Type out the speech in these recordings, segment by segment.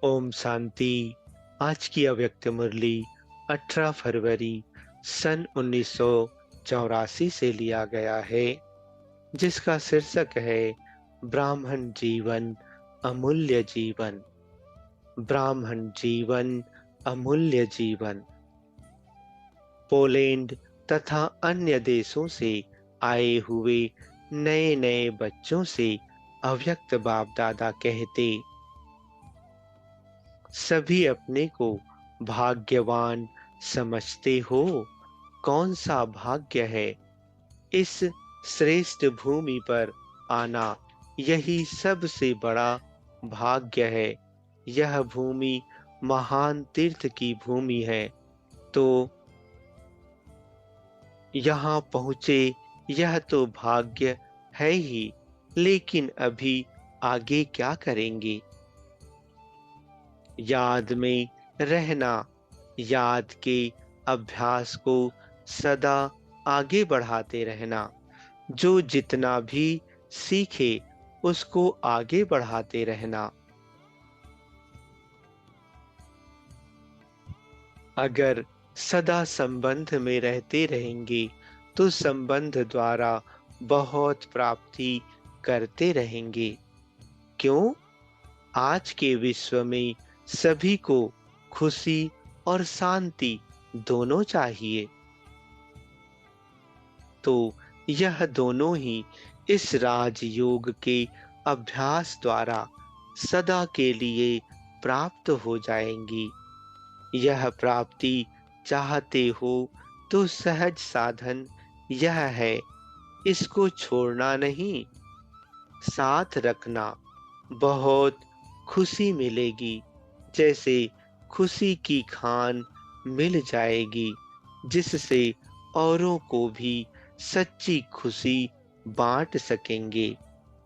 ओम शांति। आज की अव्यक्त मुरली 18 फरवरी सन 1984 से लिया गया है, जिसका शीर्षक है ब्राह्मण जीवन अमूल्य जीवन। ब्राह्मण जीवन अमूल्य जीवन। पोलैंड तथा अन्य देशों से आए हुए नए नए बच्चों से अव्यक्त बाप दादा कहते, सभी अपने को भाग्यवान समझते हो। कौन सा भाग्य है इस श्रेष्ठ भूमि पर आना, यही सबसे बड़ा भाग्य है। यह भूमि महान तीर्थ की भूमि है, तो यहाँ पहुँचे यह तो भाग्य है ही, लेकिन अभी आगे क्या करेंगे? याद में रहना, याद के अभ्यास को सदा आगे बढ़ाते रहना। जो जितना भी सीखे उसको आगे बढ़ाते रहना। अगर सदा संबंध में रहते रहेंगे तो संबंध द्वारा बहुत प्राप्ति करते रहेंगे। क्यों? आज के विश्व में सभी को खुशी और शांति दोनों चाहिए, तो यह दोनों ही इस राजयोग के अभ्यास द्वारा सदा के लिए प्राप्त हो जाएंगी। यह प्राप्ति चाहते हो तो सहज साधन यह है, इसको छोड़ना नहीं, साथ रखना। बहुत खुशी मिलेगी, जैसे खुशी की खान मिल जाएगी, जिससे औरों को भी सच्ची खुशी बांट सकेंगे।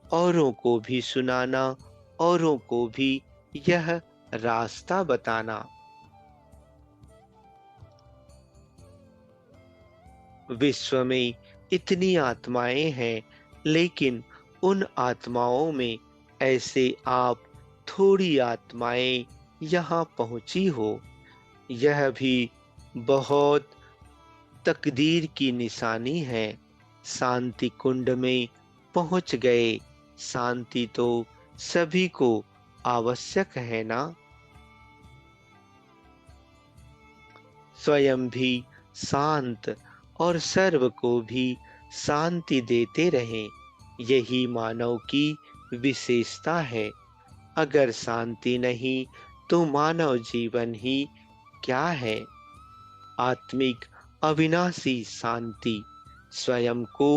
औरों को भी सुनाना, औरों को भी यह रास्ता बताना। विश्व में इतनी आत्माएं हैं, लेकिन उन आत्माओं में ऐसे आप थोड़ी आत्माएं यहाँ पहुंची हो, यह भी बहुत तकदीर की निशानी है। शांति कुंड में पहुंच गए। शांति तो सभी को आवश्यक है ना। स्वयं भी शांत और सर्व को भी शांति देते रहें, यही मानव की विशेषता है। अगर शांति नहीं तो मानव जीवन ही क्या है? आत्मिक अविनाशी शांति स्वयं को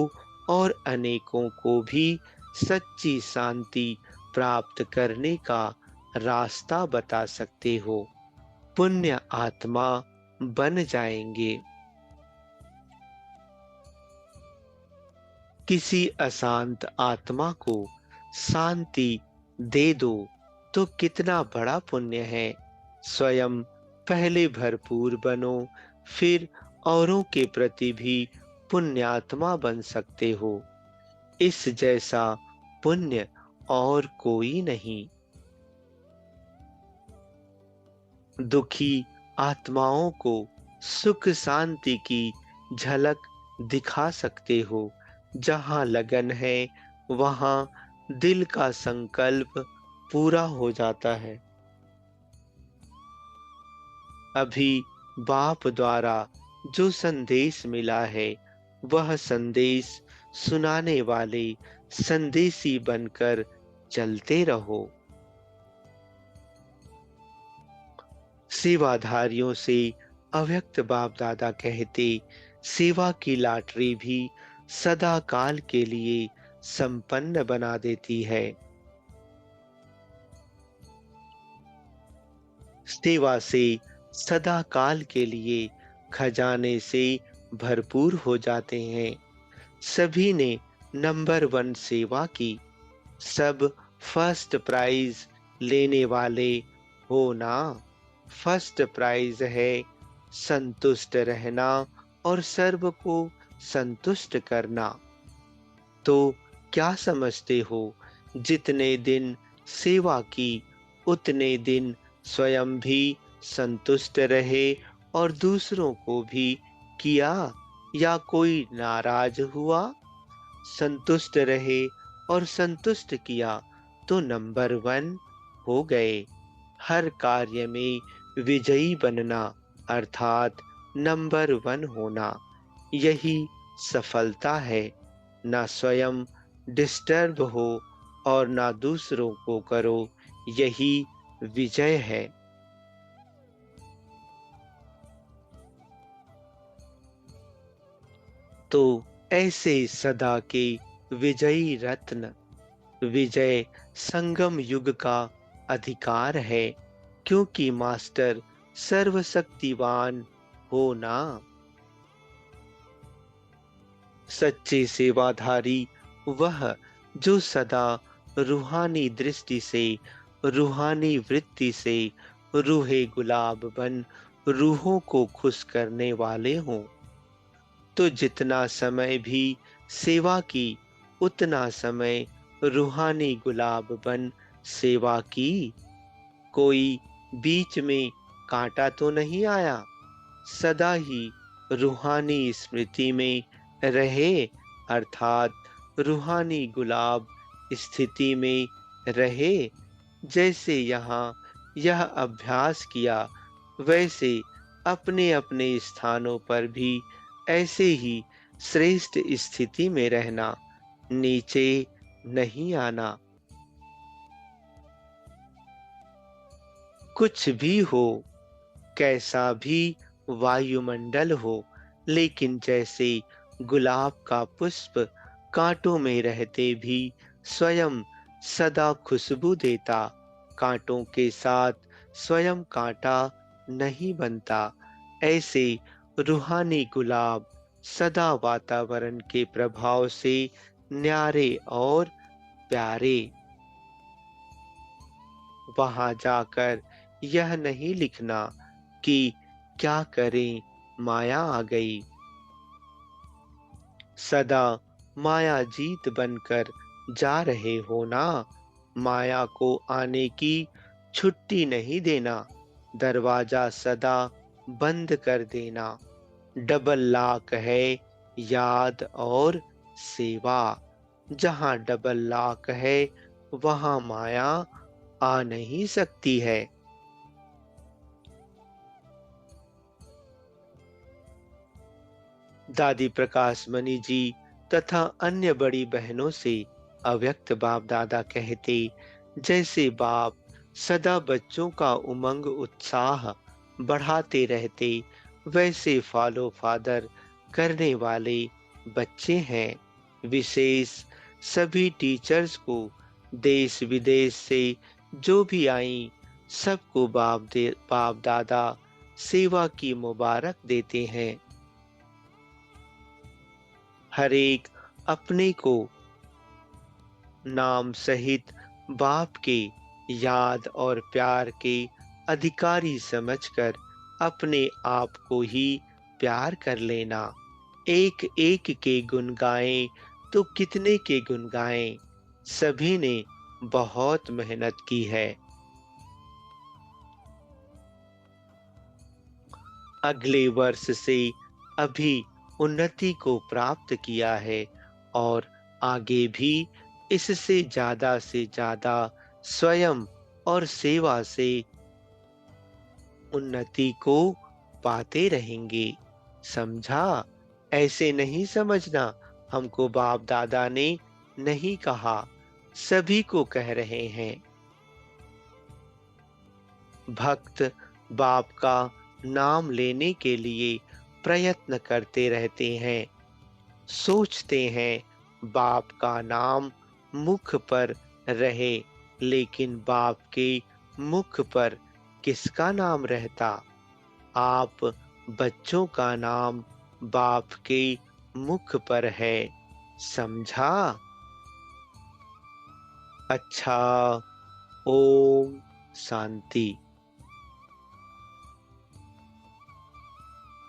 और अनेकों को भी सच्ची शांति प्राप्त करने का रास्ता बता सकते हो। पुण्य आत्मा बन जाएंगे। किसी अशांत आत्मा को शांति दे दो तो कितना बड़ा पुण्य है। स्वयं पहले भरपूर बनो, फिर औरों के प्रति भी पुण्यात्मा बन सकते हो। इस जैसा पुण्य और कोई नहीं। दुखी आत्माओं को सुख शांति की झलक दिखा सकते हो। जहाँ लगन है वहाँ दिल का संकल्प पूरा हो जाता है। अभी बाप द्वारा जो संदेश मिला है, वह संदेश सुनाने वाले संदेशी बनकर चलते रहो। सेवाधारियों से अव्यक्त बाप दादा कहते, सेवा की लॉटरी भी सदा काल के लिए संपन्न बना देती है। सेवा से सदा काल के लिए खजाने से भरपूर हो जाते हैं। सभी ने नंबर 1 सेवा की, सब फर्स्ट प्राइज लेने वाले हो ना। फर्स्ट प्राइज है संतुष्ट रहना और सर्व को संतुष्ट करना। तो क्या समझते हो, जितने दिन सेवा की उतने दिन स्वयं भी संतुष्ट रहे और दूसरों को भी किया या कोई नाराज हुआ, संतुष्ट रहे और संतुष्ट किया तो नंबर वन हो गए। हर कार्य में विजयी बनना अर्थात नंबर वन होना, यही सफलता है। ना स्वयं डिस्टर्ब हो और ना दूसरों को करो, यही विजय है। तो ऐसे सदा के विजयी रत्न, विजय संगम युग का अधिकार है, क्योंकि मास्टर सर्वशक्तिवान हो ना। सच्चे सेवाधारी वह जो सदा रूहानी दृष्टि से, रूहानी वृत्ति से रूहे गुलाब बन रूहों को खुश करने वाले हों। तो जितना समय भी सेवा की, उतना समय रूहानी गुलाब बन सेवा की। कोई बीच में कांटा तो नहीं आया, सदा ही रूहानी स्मृति में रहे, अर्थात रूहानी गुलाब स्थिति में रहे। जैसे यहाँ यह अभ्यास किया, वैसे अपने अपने स्थानों पर भी ऐसे ही श्रेष्ठ स्थिति में रहना, नीचे नहीं आना। कुछ भी हो, कैसा भी वायुमंडल हो, लेकिन जैसे गुलाब का पुष्प कांटों में रहते भी स्वयं सदा खुशबू देता, कांटों के साथ स्वयं कांटा नहीं बनता, ऐसे रूहानी गुलाब सदा वातावरण के प्रभाव से न्यारे और प्यारे। वहां जाकर यह नहीं लिखना कि क्या करें माया आ गई, सदा माया जीत बनकर जा रहे हो ना। माया को आने की छुट्टी नहीं देना, दरवाजा सदा बंद कर देना। डबल लॉक है याद और सेवा, जहां डबल लॉक है वहां माया आ नहीं सकती है। दादी प्रकाश मणि जी तथा अन्य बड़ी बहनों से अव्यक्त बाप दादा कहते, जैसे बाप सदा बच्चों का उमंग उत्साह बढ़ाते रहते, वैसे फॉलो फादर करने वाले बच्चे हैं। विशेष सभी टीचर्स को देश विदेश से जो भी आई, सबको बाप दादा सेवा की मुबारक देते हैं। हर एक अपने को नाम सहित बाप के याद और प्यार के अधिकारी समझकर अपने आप को ही प्यार कर लेना। एक एक के गुण गाएं तो कितने के गुण गाएं, सभी ने बहुत मेहनत की है। अगले वर्ष से अभी उन्नति को प्राप्त किया है और आगे भी इससे ज्यादा से ज्यादा स्वयं और सेवा से उन्नति को पाते रहेंगे। समझा? ऐसे नहीं समझना हमको बाप दादा ने नहीं कहा, सभी को कह रहे हैं। भक्त बाप का नाम लेने के लिए प्रयत्न करते रहते हैं, सोचते हैं बाप का नाम मुख पर रहे, लेकिन बाप के मुख पर किसका नाम रहता? आप बच्चों का नाम बाप के मुख पर है। समझा? अच्छा, ओम शांति।